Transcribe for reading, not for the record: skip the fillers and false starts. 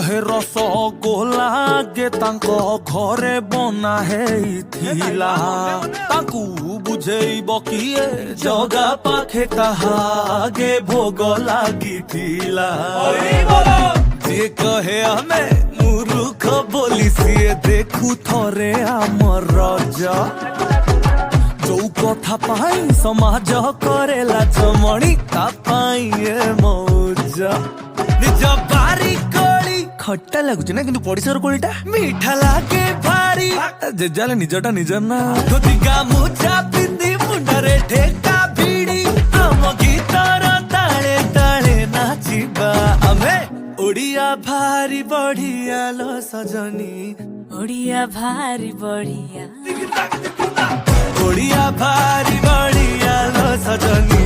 कहे रसगोला गे तांको घरे बना हेइथिला ताकू बुझेइब किए जगा पाखे ताहागे भोग लागिथिला जे कहे हमें मूर्ख बोली सिए देखू थरे आमर रजा जो कथा पाई समाज करेला चमणी ता पाई ए मौजा निज बारी कोली खट्टा लागुच ना किंतु पड़िसर कोलीटा मीठा लागे भारी जेजाले निजटा निजर ना धोती गामुछा पिंदी मुंडरे ठेका भिड़ी आम गीतर ताले ताले नाचिबा आमे ओडिया भारी बढ़िया लो सजनी ओडिया भारी बढ़िया ओडिया भारी बढ़िया लो सजनी।